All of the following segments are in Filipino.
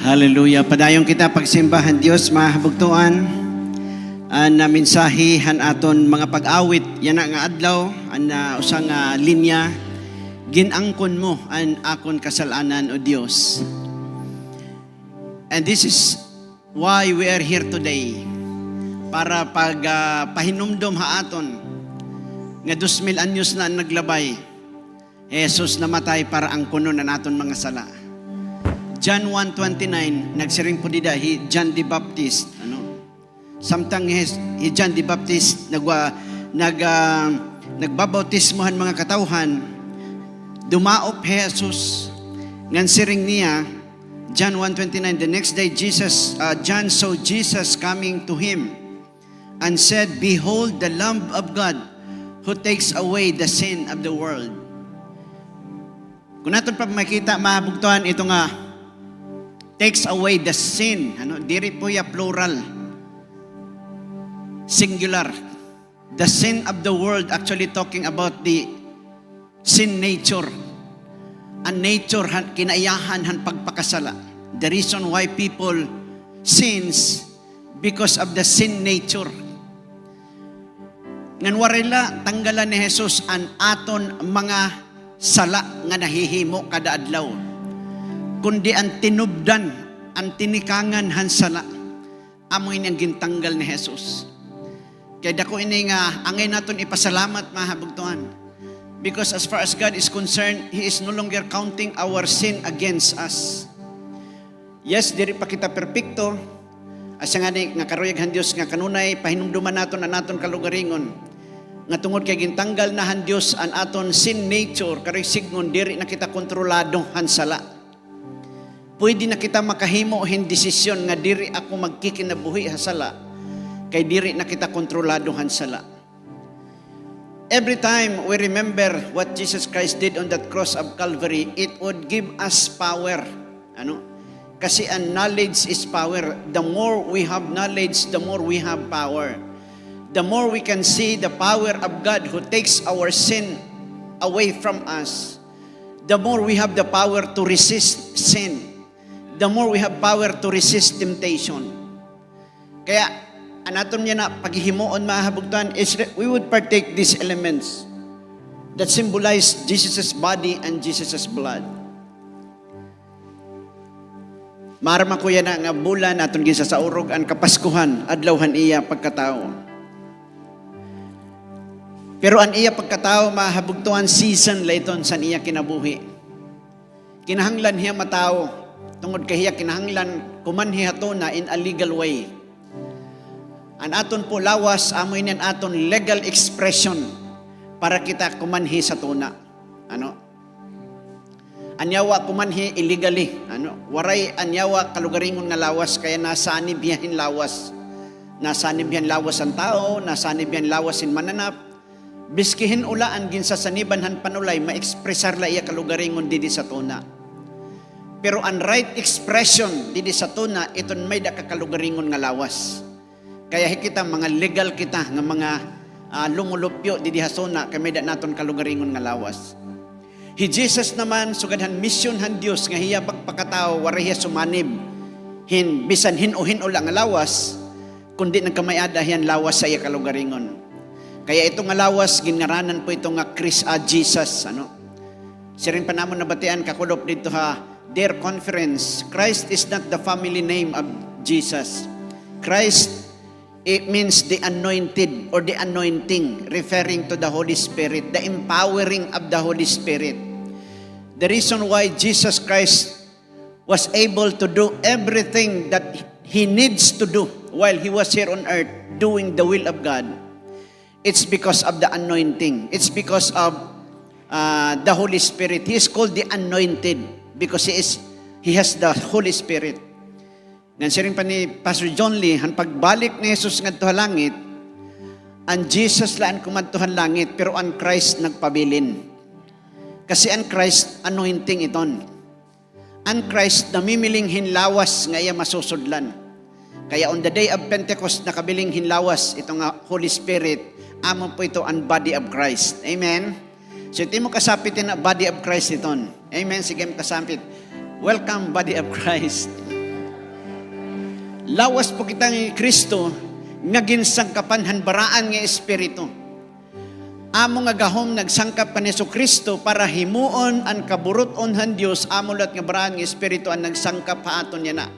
Hallelujah. Padayon kita pagsimbahan Dios mahabugtuan na mensahe han aton mga pag-awit yan nga adlaw na usang linya ginangkon mo an akon kasalanan o Dios. And this is why we are here today, para pahinumdom ha aton nga 2,000 anyos na naglabay Jesus namatay para angkonon na naton mga sala. John 1:29 nagsiring po dida John the Baptist samtang John the Baptist nagbabautismohan mga katawhan, dumaop Jesus ngan siring niya John 1:29. The next day John saw Jesus coming to him and said, "Behold the Lamb of God who takes away the sin of the world." Kung natin pa makita mahabugtuhan ito nga takes away the sin. Diri po ya plural. Singular. The sin of the world, actually talking about the sin nature. Ang nature, kinaiyahan, han pagpakasala. The reason why people sins, because of the sin nature. Ngan warila, tanggalan ni Jesus ang aton mga sala nga nahihimo kada adlaw. Kundi ang tinubdan, ang tinikangan han sala, amoy niyang gintanggal ni Jesus. Kaya dako ini nga angay naton ipasalamat mahabugtuhan. Because as far as God is concerned, He is no longer counting our sin against us. Yes, diri pa kita perpekto. Asa nga ni nga karuyag Dios nga kanunay pahinumduman naton ang aton kalugaringon. Nga tungod kay gintanggal na han Dios ang aton sin nature, karoy signon diri na kita kontrolado han sala. Pwede na kita makahimo hin desisyon nga diri ako magkikinabuhi ha sala, kay diri na kita kontrolado han sala. Every time we remember what Jesus Christ did on that cross of Calvary, it would give us power. Kasi ang knowledge is power. The more we have knowledge, the more we have power. The more we can see the power of God who takes our sin away from us, the more we have the power to resist sin. The more we have power to resist temptation. Kaya, anaton niya na paghihimuon mahabugtan is we would partake these elements that symbolize Jesus' body and Jesus' blood. Marama ko yan nga bulan aton gisasaurog ang kapaskuhan, adlawhan iya pagkatao. Pero ang iya pagkatao mahabugtuan season layton san iya kinabuhi. Kinahanglan hiya matao. Tungod kahiya kinahanglan kumanhi hatuna in a legal way. An aton po lawas amoy nin aton legal expression para kita kumanhi sa tuna. Anyawa kumanhi illegally. Waray anyawa kalugaringon nga lawas kaya nasanib yan lawas. Nasanib yan lawas ang tao, nasanib yan lawas in mananap. Biskihin ulaan ginsasaniban han panulay ma-expressar la iya kalugaringon didi sa tuna. Pero ang right expression didi sa tuna, iton may da kakalugaringon nga lawas. Kaya kita mga legal kita nga mga lumulupyo didi sa tuna, kay may da naton kalugaringon nga lawas. Jesus naman, sugadhan mission han Dios nga hiya pagpakatao, wariya sumanib, bisan hin-o-hin nga lawas, kundi nagkamayada hiyan lawas sa iya kalugaringon. Kaya ito nga lawas, ginaranan po ito nga Jesus. Sirin pa namon nabatian, kakulop dito their conference. Christ is not the family name of Jesus. Christ, it means the anointed or the anointing, referring to the Holy Spirit, the empowering of the Holy Spirit. The reason why Jesus Christ was able to do everything that He needs to do while He was here on earth, doing the will of God, it's because of the anointing. It's because of the Holy Spirit. He is called the anointed because He has the Holy Spirit. Nansiring pa ni Pastor John Lee, han pagbalik ni Jesus ngadto sa langit, ang Jesus laan kumadtuhan langit, pero ang Christ nagpabilin. Kasi ang Christ anointing iton. Ang Christ namimiling hinlawas nga iya masusudlan. Kaya on the day of Pentecost, nakabiling hinlawas ito nga Holy Spirit, amo po ito ang body of Christ. Amen? So iti mo kasapit na body of Christ iton. Amen? Sige mo kasapit. Welcome, body of Christ. Lawas po kita ng Kristo, nga ginsangkapan hanbaraan nga Espiritu. Amo nga gahom nagsangkap kan Hesus Kristo para himuon ang kaburuton han Dios, amo lat nga baraan nga Espiritu ang nagsangkap ha aton niya na.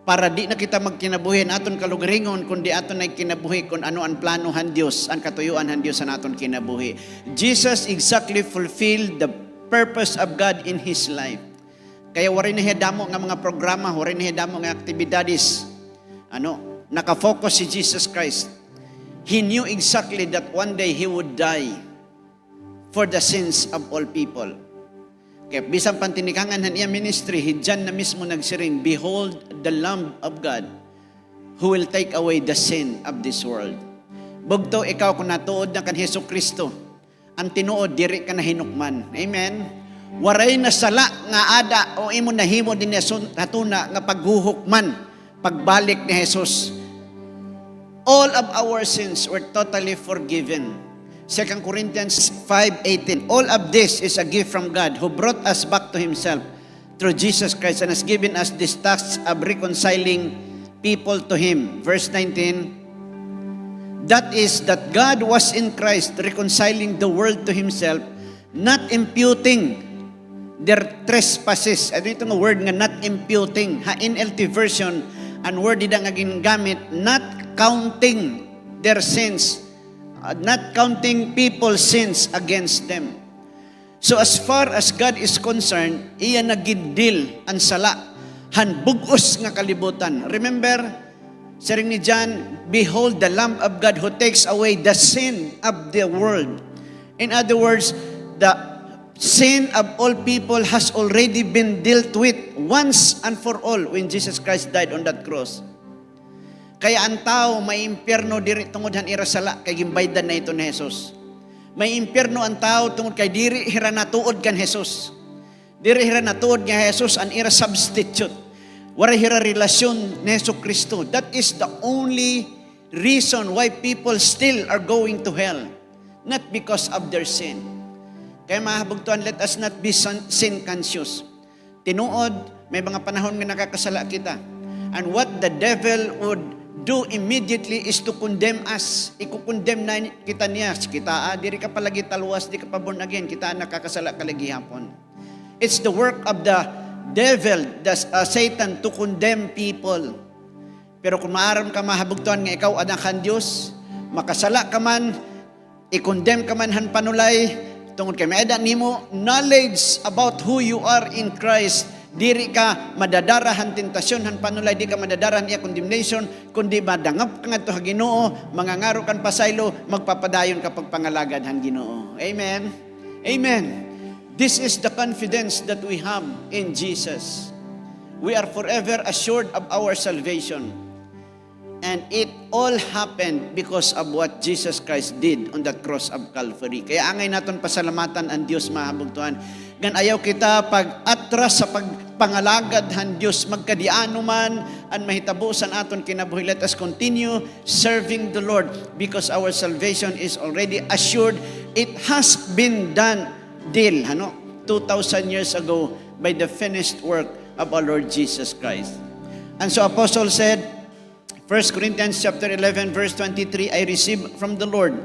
Para di na kita magkinabuhin aton kalugaringon, kundi aton na kinabuhi kung ano ang plano han Dios, ang katuyuan han Dios sa aton kinabuhi. Jesus exactly fulfilled the purpose of God in His life. Kaya warin na hidamo nga mga programa, warin na hidamo nga aktibidades. Nakafocus si Jesus Christ. He knew exactly that one day He would die for the sins of all people. Kaya bisang pantinikangan han iya ministry, Diyan na mismo nagsiring, "Behold the Lamb of God who will take away the sin of this world." Bugto ikaw kung natuod na kan Hesus Kristo, ang tinuod diri ka na hinukman. Amen. Waray na sala nga ada o imo nahimo din hatuna nga paghuhukman pagbalik ni Jesus. All of our sins were totally forgiven. 2 Corinthians 5:18. All of this is a gift from God who brought us back to Himself through Jesus Christ and has given us this task of reconciling people to Him. Verse 19. That is, that God was in Christ reconciling the world to Himself, not imputing their trespasses. Ano itong word nga not imputing? Ha, NLT version, ang word nila nga ginagamit, not counting their sins, not counting people's sins against them. So as far as God is concerned, iya nagidil ang sala, han bugos nga kalibutan. Remember, saring ni John, "Behold the Lamb of God who takes away the sin of the world." In other words, the sin of all people has already been dealt with once and for all when Jesus Christ died on that cross. Kaya ang tao may impyerno diri tungod han ira sala kay gimbaydan na ito ni Jesus. May impyerno ang tao tungod kay diri hira natuod kan Jesus. Diri hira natuod nga Jesus ang ira substitute. Wala hira relasyon ni Hesus Kristo. That is the only reason why people still are going to hell. Not because of their sin. Kaya mahabugtuan, let us not be sin conscious. Tinuod, may mga panahon nga nakakasala kita. And what the devil would do immediately is to condemn us. Ikukondemn na kita niya. Kita, diri ka palagi talwas, di ka pa born again. Kita nakakasala kalagi hapon. It's the work of the devil, Satan, to condemn people. Pero kung maaram ka mahabugtuan nga ikaw anak kan Diyos, makasala ka man, i-condemn ka man han panulay, tungod kay maeda nimo knowledge about who you are in Christ. Diri ka madadarahan tentasyon han panulay, di ka madadarahan iya condemnation, kundi madangap ka ngadto ha Ginoo, mangangaro kan pasaylo, magpapadayon ka pagpangalagad han Ginoo. Amen. Amen. This is the confidence that we have in Jesus. We are forever assured of our salvation. And it all happened because of what Jesus Christ did on that cross of Calvary. Kaya angay naton pasalamatan ang Dios mahabugtuan. Gan ayaw kita pag-atras sa pagpangalagad han Dios, magkadiano man ang mahitabo sa aton kinabuhi. Let us continue serving the Lord because our salvation is already assured. It has been done, 2,000 years ago by the finished work of our Lord Jesus Christ. And so Apostle said, 1 Corinthians chapter 11 verse 23, I received from the Lord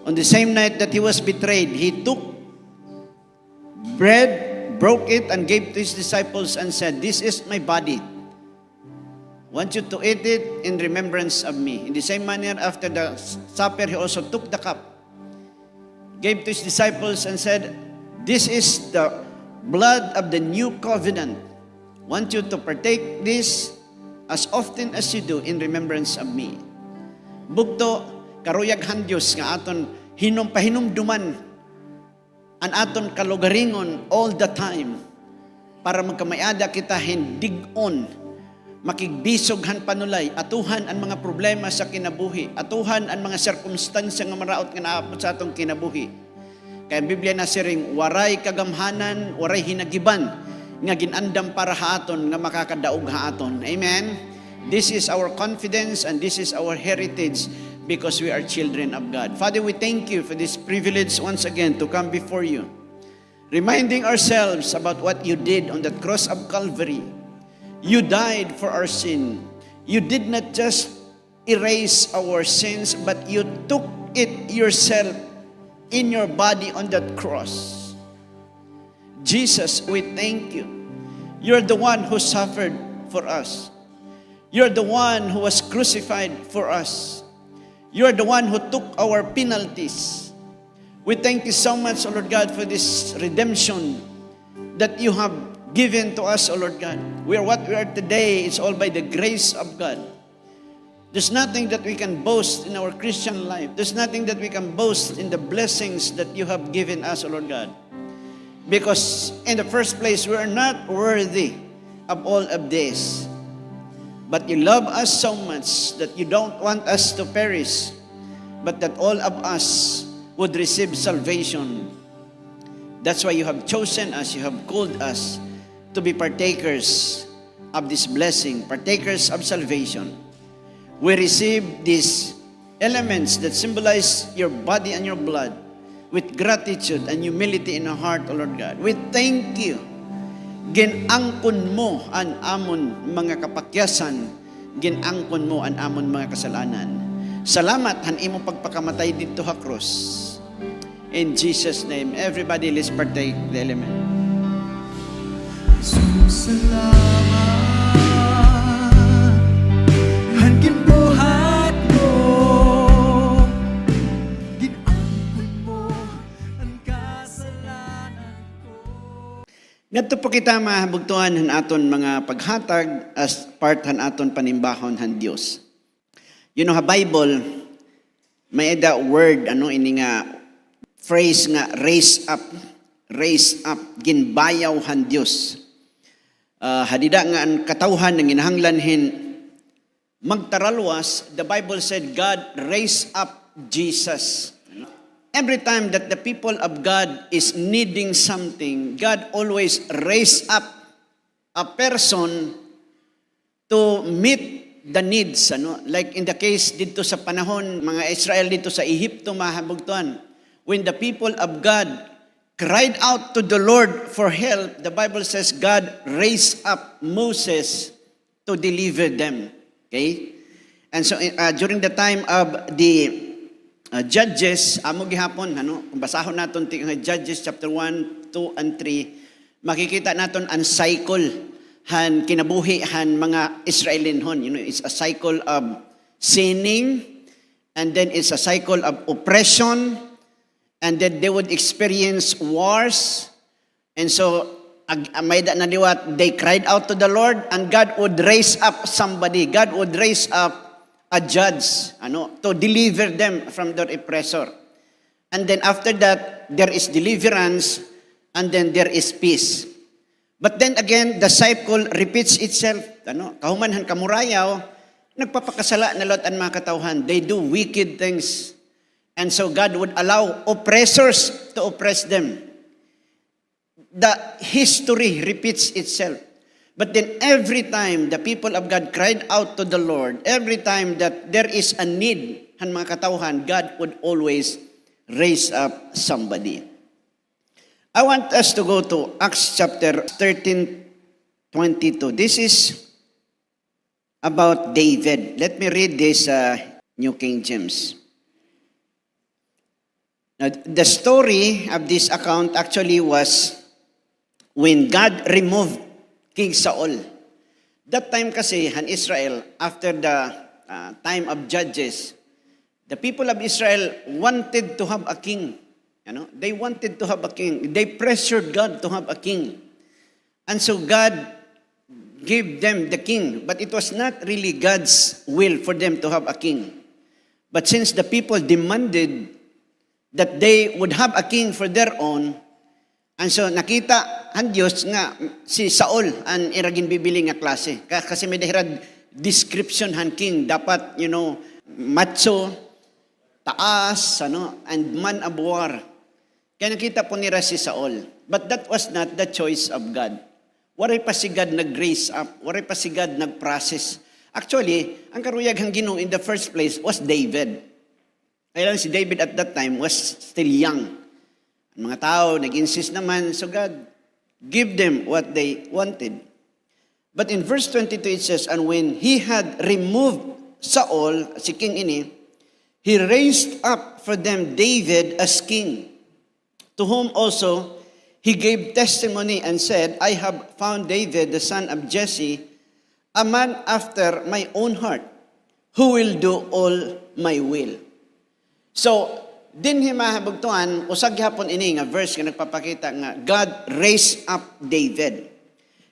on the same night that He was betrayed. He took bread, broke it, and gave to His disciples and said, "This is my body. I want you to eat it in remembrance of me." In the same manner, after the supper, He also took the cup, gave to His disciples and said, "This is the blood of the new covenant. I want you to partake this as often as you do in remembrance of me." Bugto, karuyaghan Diyos nga aton pahinumduman ang aton kalugaringon all the time para magkamayada kita hindig-on, makigbisog han panulay, atuhan ang mga problema sa kinabuhi, atuhan ang mga sirkumstansya nga maraot nga naapot sa atong kinabuhi. Kaya Biblia na siring, waray kagamhanan, waray hinagiban, nga ginandam para haaton nga makakadaog haaton. Amen. This is our confidence and this is our heritage because we are children of God. Father, we thank you for this privilege once again to come before you. reminding ourselves about what you did on that cross of Calvary. You died for our sin. You did not just erase our sins, but you took it yourself in your body on that cross. Jesus, we thank you. You're the one who suffered for us. You're the one who was crucified for us. You're the one who took our penalties. We thank you so much, O Lord God, for this redemption that you have given to us, O Lord God. We are what we are today. It's all by the grace of God. There's nothing that we can boast in our Christian life. There's nothing that we can boast in the blessings that you have given us, O Lord God. Because in the first place, we are not worthy of all of this. But you love us so much that you don't want us to perish, but that all of us would receive salvation. That's why you have chosen us, you have called us to be partakers of this blessing, partakers of salvation. We receive these elements that symbolize your body and your blood with gratitude and humility in our heart, O Lord God. We thank you. Ginangkon mo ang amon mga kapakyasan, ginangkon mo ang amon mga kasalanan. Salamat han imo pagpakamatay dito sa cross. In Jesus' name, everybody, let's partake the element. Salamat, hangin buhat mo, ginangkon mo ang kasalanan ko. Ngadto po kita mahabugtuhan han aton mga paghatag as part han aton panimbahon han Dios. You know, ha Bible, may da word, ini nga, phrase nga, raise up, ginbayaw han Dios. Hadida nga ang katawhan ng inahanglanhin magtaralwas, the Bible said God raised up Jesus. Every time that the people of God is needing something, God always raise up a person to meet the needs. Like in the case dito sa panahon, mga Israel dito sa Ehipto, mahabugtuan. When the people of God cried out to the Lord for help, the Bible says God raised up Moses to deliver them. Okay? And so during the time of the Judges, amo gihapon, kung basahon naton Judges chapter 1, 2, and 3, makikita naton ang cycle han kinabuhi han mga Israelinhon. It's a cycle of sinning, and then it's a cycle of oppression, and then they would experience wars. And so, may na diwat, they cried out to the Lord, and God would raise up somebody. God would raise up a judge, to deliver them from their oppressor. And then after that, there is deliverance, and then there is peace. But then again, the cycle repeats itself. Kahumanhan kamurayaw, nagpapakasala na lot ang mga katawhan. They do wicked things. And so God would allow oppressors to oppress them. The history repeats itself. But then every time the people of God cried out to the Lord, every time that there is a need, han mga katawhan, God would always raise up somebody. I want us to go to Acts chapter 13:22. This is about David. Let me read this New King James. Now, the story of this account actually was when God removed King Saul. That time kasi, han Israel, after the time of Judges, the people of Israel wanted to have a king. They wanted to have a king. They pressured God to have a king. And so God gave them the king. But it was not really God's will for them to have a king. But since the people demanded that they would have a king for their own, and so nakita ang Diyos nga si Saul ang iragin bibili nga klase. Kasi may dahirad description han king. Dapat, macho, taas, and man of war. Kaya nakita po nila si Saul. But that was not the choice of God. Waray pa si God nag-raise up. Waray pa si God nag-process. Actually, ang karuyag hang Ginoo in the first place was David. Kaya lang si David at that time was still young. Ang mga tao, nag-insist naman, so God give them what they wanted. But in verse 22 it says, and when he had removed Saul, si king ini, he raised up for them David as king, to whom also he gave testimony and said, I have found David, the son of Jesse, a man after my own heart, who will do all my will. So, din himahabugtuan, usag hapon ini nga verse nga nagpapakita nga God raised up David.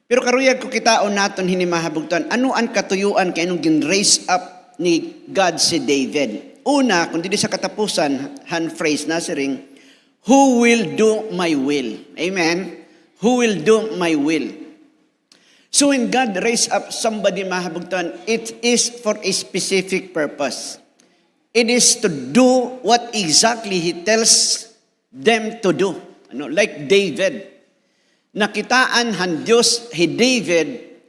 Pero karuyag ko kitaon naton hinimahabugtuan, ano ang katuyuan kay anong gin-raise up ni God si David? Una, kung dili sa katapusan, hand phrase na siring, who will do my will? Amen? Who will do my will? So when God raised up somebody mahabugtuan, it is for a specific purpose. It is to do what exactly He tells them to do. Like David. Nakitaan han Diyos hi David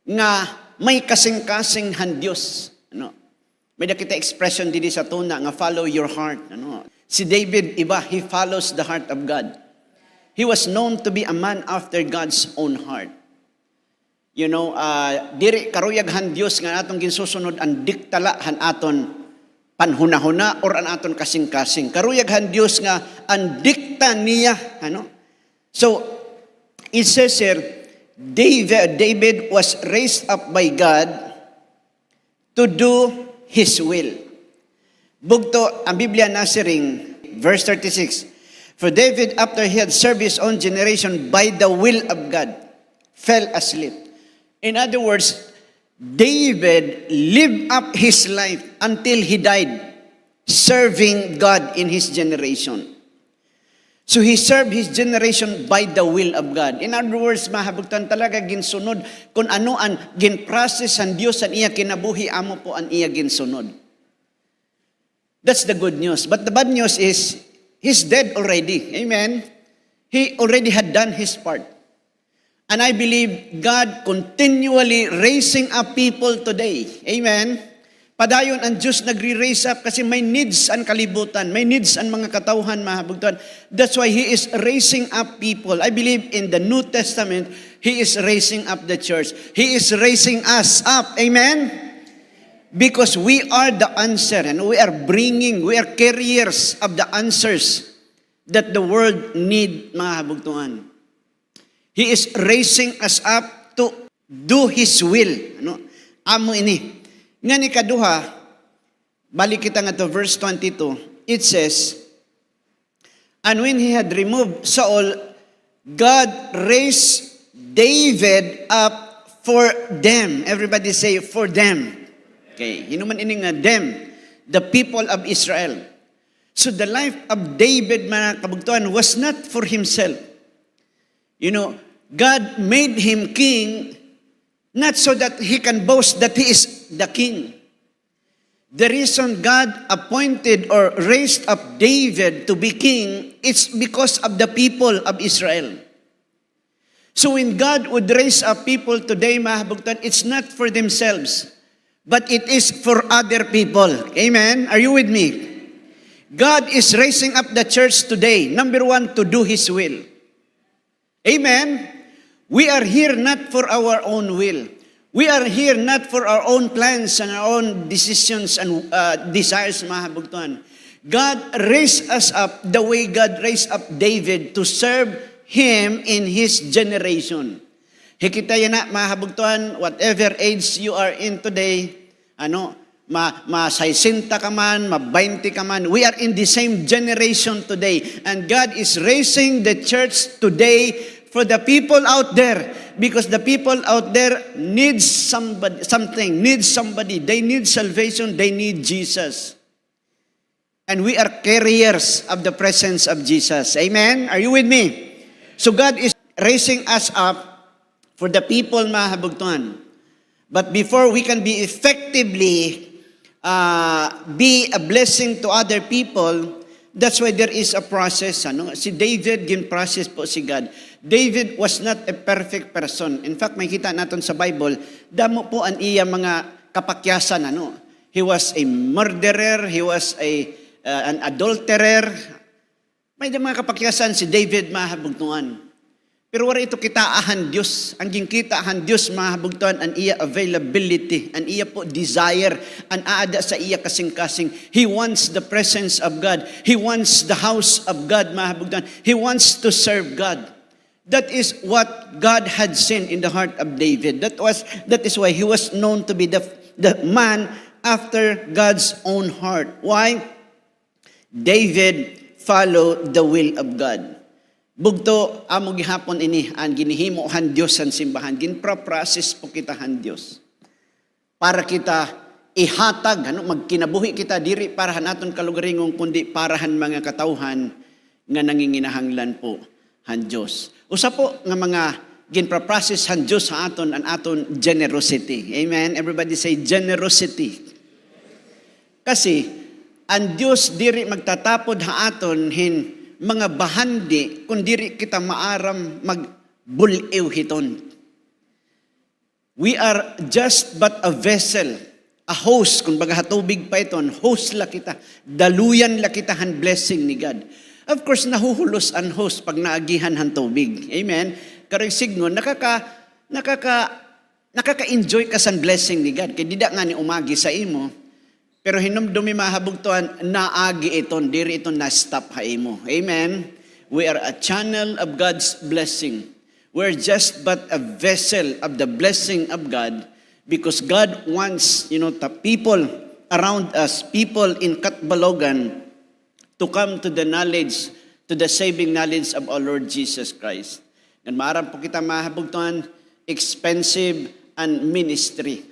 nga may kasing-kasing han Diyos. May nakita expression dili sa tuna nga follow your heart. Si David, iba, he follows the heart of God. He was known to be a man after God's own heart. Diri karuyag han Diyos nga atong ginsusunod ang diktala han aton panhunahuna or an aton kasing-kasing. Karuyaghan Diyos nga ang dikta niya. So, it says here, David was raised up by God to do His will. Bugto, ang Biblia nasiring, verse 36, for David, after he had served his own generation by the will of God, fell asleep. In other words, David lived up his life until he died, serving God in his generation. So he served his generation by the will of God. In other words, mahabugtan talaga ginsunod kung ano ang ginprocess ang Diyos ang iya kinabuhi, amo po ang iya ginsunod. That's the good news. But the bad news is, he's dead already. Amen? He already had done his part. And I believe God continually raising up people today. Amen? Padayon ang Diyos nagre-raise up kasi may needs ang kalibutan, may needs ang mga katauhan, mahabugtuan. That's why He is raising up people. I believe in the New Testament, He is raising up the church. He is raising us up. Amen? Because we are the answer and we are carriers of the answers that the world need, mahabugtuan. He is raising us up to do His will. Amo ini. Nga ni kaduha, balik kita nga to verse 22, it says, and when he had removed Saul, God raised David up for them. Everybody say, for them. Okay, hinuman ini nga them, the people of Israel. So the life of David, mga kabugtuan, was not for himself. God made him king not so that he can boast that he is the king. The reason God appointed or raised up David to be king, it's because of the people of Israel. So when God would raise up people today, mahabugtan, it's not for themselves, but it is for other people. Amen? Are you with me? God is raising up the church today, number one, to do His will. Amen? We are here not for our own will. We are here not for our own plans and our own decisions and desires, mahabugtuan. God raised us up the way God raised up David to serve Him in his generation. Hikita yan na, mahabugtuan, whatever age you are in today, ma-60 ka man, ma-20 ka man, we are in the same generation today. And God is raising the church today for the people out there, because the people out there need somebody. They need salvation. They need Jesus. And we are carriers of the presence of Jesus. Amen? Are you with me? So God is raising us up for the people, mahabugtuan. But before we can be effectively be a blessing to other people, that's why there is a process. Si David, gin-process po si God. David was not a perfect person. In fact, may kita natin sa Bible, damo po ang iya mga kapakyasan. He was a murderer, he was an adulterer, May mga kapakyasan si David mahabugtuan. Pero wala ito kitaahan Diyos. Ang ginkitaahan Diyos mahabugtuan ang iya availability, ang iya po desire, ang aada sa iya kasing-kasing. He wants the presence of God. He wants the house of God mahabugtuan. He wants to serve God. That is what God had seen in the heart of David. That is why he was known to be the man after God's own heart. Why? David followed the will of God. Bugto, amo gihapon ini, ang ginihimohan Diyos ang simbahan. Ginproprocess po kitahan Diyos. Para kita ihatag, magkinabuhi kita diri parahan aton kalugaringong, kundi parahan mga katauhan nga nanginginahanglan po han Diyos. Usa po nga mga ginproprocess han Diyos sa aton, ang aton generosity. Amen? Everybody say generosity. Kasi, ang Diyos diri magtatapod ha aton mga bahandi kung diri kita maaram magbuliw hiton. We are just but a vessel, a host, kung baga hatubig pa iton, host la kita, daluyan la kita han blessing ni God. Of course, nahuhulos ang host pag naagihan han tubig. Amen? Karong signo, nakaka-enjoy ka sa blessing ni God. Kaya dida nga ni umagi sa imo, pero hinumdumi mahabugtuan, naagi iton, diri iton na-stop ha imo. Amen? We are a channel of God's blessing. We're just but a vessel of the blessing of God because God wants, the people around us, people in Katbalogan, to come to the saving knowledge of our Lord Jesus Christ. And maaram po kita mahabugtuan, expensive and ministry.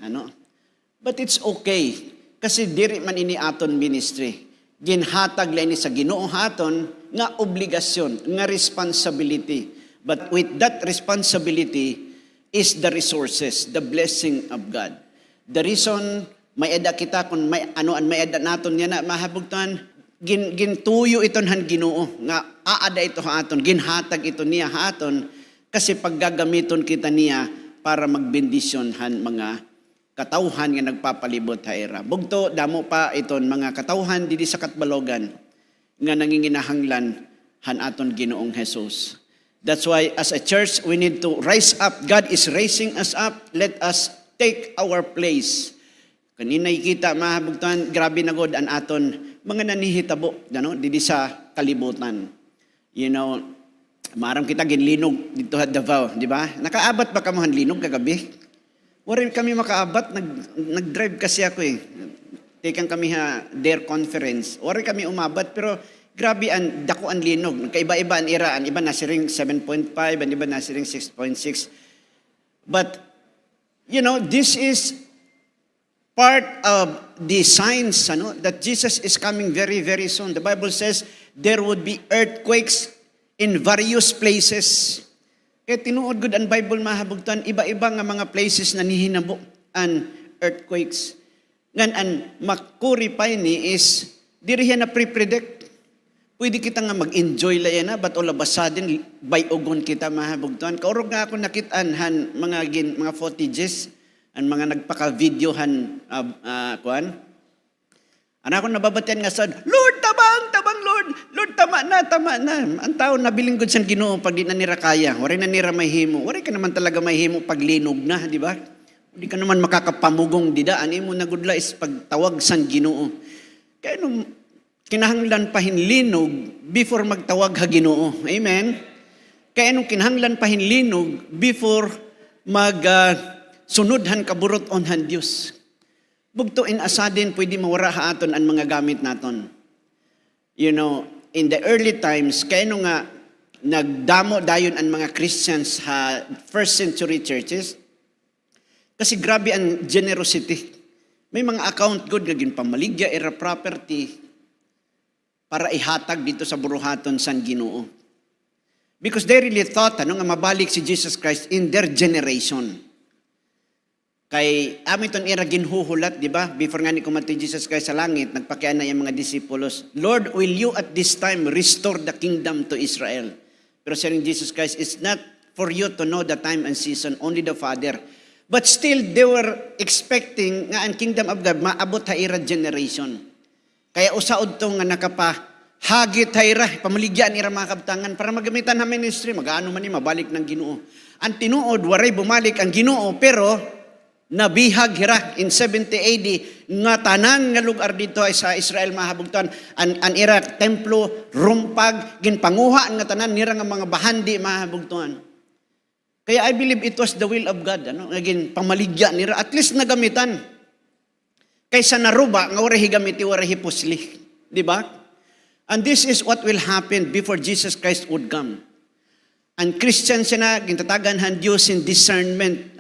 But it's okay. Kasi diri man ini aton ministry. Ginhatag lang ini sa Ginoo haton nga obligasyon, nga responsibility. But with that responsibility is the resources, the blessing of God. The reason may eda kita kung may eda naton niya na mahabugtan, gintuyo iton han Ginoo nga aada ito haton, ginhatag ito niya haton kasi paggagamiton kita niya para magbendisyon han mga katauhan nga nagpapalibot ha era. Bugto, damo pa iton mga katauhan didi sa Katbalogan nga nanginginahanglan han aton Ginoong Jesus. That's why as a church, we need to rise up. God is raising us up. Let us take our place. Kanina'y kita mahabugtuan, grabe na god ang aton mga nanihitabo didi sa kalibutan. Marang kita ginlinog dito sa Davao, di ba? Nakaabat ba kamuhan linog kagabi? Warin kami makaabat, nag-drive kasi ako eh. Tekan kami their conference. Warin kami umabat, pero grabe ang dako ang linog. Kaiba-iba ang ira. Ang iba nasiring 7.5, ang iba nasiring 6.6. But, this is part of the signs that Jesus is coming very, very soon. The Bible says there would be earthquakes in various places. Kaya tinuod gud ang Bible mahabugtan, iba-iba nga mga places na nihinabo ang earthquakes. Ngan ang makuripay ni is, diri na pre-predict. Pwede kita nga mag-enjoy la but all of a sudden, bayugon kita mahabugtan. Kaurog nga ako nakitaan han mga footages, ang mga nagpaka-videohan, Ako nababatian nga sa, Lord, tabang, Lord, tama na. Ang tao nabiling gud sa Ginoo pag di na nira kaya. Wari na nira may himo. Wari ka naman talaga may himo pag linog na, di ba? Hindi ka naman makakapamugong didaan. Imo na gudla is pagtawag sa Ginoo. Kaya nung kinahanglan pa hinlinog before magtawag ha Ginoo. Amen? Kaya nung kinahanglan pa hinlinog before sunodhan kaburot onhan Dios. Bugto in asadin, pwede mawara ha aton ang mga gamit naton. In the early times, kaya nung nga nagdamo dayon ang mga Christians ha first century churches, kasi grabe ang generosity. May mga account good nga ginpamaligya, era property, para ihatag dito sa buruhaton san Ginoo. Because they really thought, nga mabalik si Jesus Christ in their generation. Kay amiton ira ginhuhulat, di ba? Before nga ni kumatay Jesus Christ sa langit, nagpakian na yung mga disipulos, Lord, will you at this time restore the kingdom to Israel? Pero saying Jesus Christ, it's not for you to know the time and season, only the Father. But still, they were expecting nga ang kingdom of God maabot ha ira generation. Kaya usaod to nga hagit hayra, pamaligyan ira mga kabtangan para magamitan na ministry, mag-ano man ni mabalik ng Ginoo. Ang tinuod, waray bumalik ang Ginoo, pero nabihag hira in 70 AD nga tanan nga lugar dito ay sa Israel mahabugtuan an ira templo rumpag ginpanguha nga tanan nira nga mga bahandi mahabugtuan. Kaya I believe it was the will of God, again pamaligya nira at least nagamitan kaysa naruba nga wala higamiti wala hipusli, di ba? And this is what will happen before Jesus Christ would come. And Christian siya na, gintatagan han Diyos in discernment.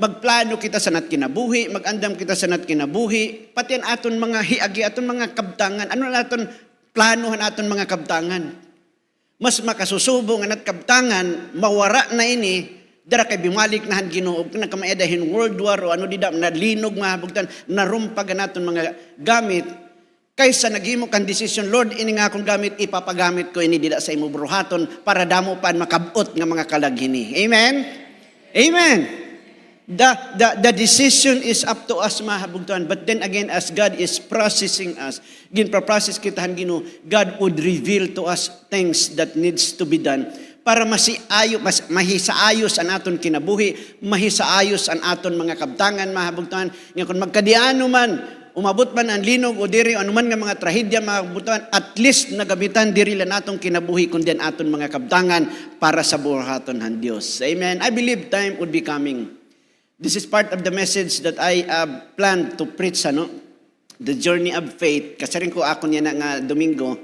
Magplano kita sa nat kinabuhi, magandam kita sa nat kinabuhi, pati ang aton mga hiagi, aton mga kabtangan. Ano na aton planohan aton mga kabtangan? Mas makasusubo nga nat kabtangan, mawara na ini, dara kay bimalik na han Ginoo, na kamaedahin World War o ano dida, nalinog mahabugtan, narumpag naton mga gamit, kaysa naghimo kan desisyon, Lord, ini nga akong gamit, ipapagamit ko ini dida sa imo bruhaton para damo pan makabot nga mga kalaghini. Amen? Amen. The decision is up to us mahabugtuan. But then again, as God is processing us, ginpa-process kita han Ginoo, God would reveal to us things that needs to be done para mahisaayos ang aton kinabuhi, mahisaayos ang aton mga kabtangan mahabugtuan. Nga kung magkadiano man, umabot man ang linog o diri anuman nga mga trahedya mabutuan, at least nagamitan diri lang atong kinabuhi kundi aton mga kabtangan para sa buhaton han Dios. Amen. I believe time would be coming. This is part of the message that I planned to preach, the journey of faith. Kasi rin ko ako niya na nga Domingo.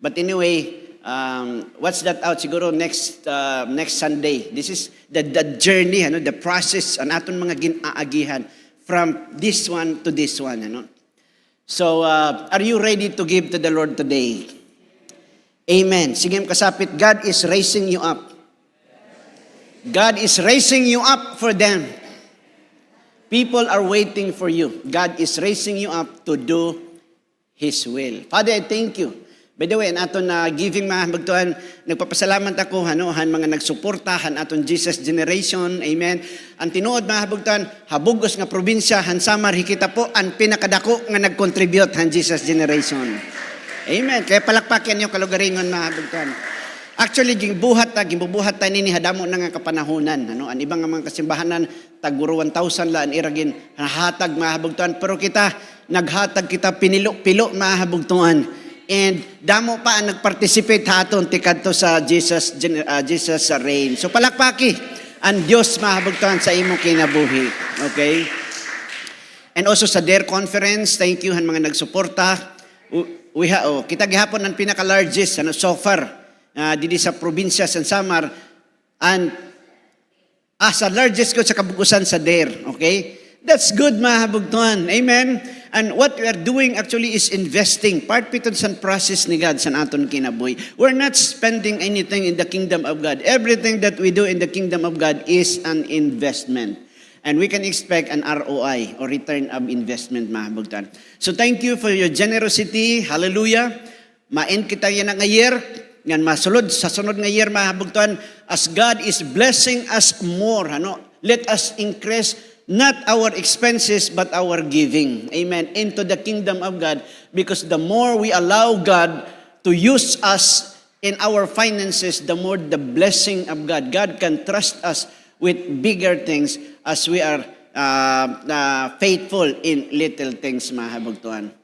But anyway, what's that out? Siguro next Sunday. This is the journey, the process, ang aton mga ginaagihan from this one to this one. So, are you ready to give to the Lord today? Amen. Sige kasapit, God is raising you up. God is raising you up for them. People are waiting for you. God is raising you up to do His will. Father, I thank you. By the way, aton na giving mahabagtuan, nagpapasalamat ako, han mga nagsuporta, han aton Jesus Generation, amen. Ang tinuod mahabagtuan, habugos nga probinsya, han Samar, hikita po, ang pinakadako nga nag-contribute, han Jesus Generation. Amen. Kaya palakpakin niyo kalugaringon mahabagtuan. Actually, gimbuhat ta nini hadamo na nga kapanahunan. Ang ibang mga kasimbahanan, taguro 1,000 la, ang iragin, hatag mahabagtuan. Pero kita, naghatag kita pinilo mahabagtuan. And damo pa ang nag-participate haton tikadto sa Jesus reign. So palakpaki ang Dios mahabagtuan sa imong kinabuhi. Okay? And also sa DARE conference, thank you han mga nagsuporta. Kita gihapon ang pinaka-largest so far didi sa probinsya sa Samar, and sa largest ko sa kabugusan sa DARE. Okay? That's good mahabagtuan. Amen. And what we are doing actually is investing. Part pitod sa process ni God sa aton kinabuhi. We're not spending anything in the kingdom of God. Everything that we do in the kingdom of God is an investment. And we can expect an ROI or return of investment mahabagtuan. So thank you for your generosity. Hallelujah. Main kita yan nga year. Ngan masulod sa sunod nga year mahabagtuan, as God is blessing us more, let us increase not our expenses, but our giving. Amen. Into the kingdom of God. Because the more we allow God to use us in our finances, the more the blessing of God. God can trust us with bigger things as we are faithful in little things, mahabagtuan.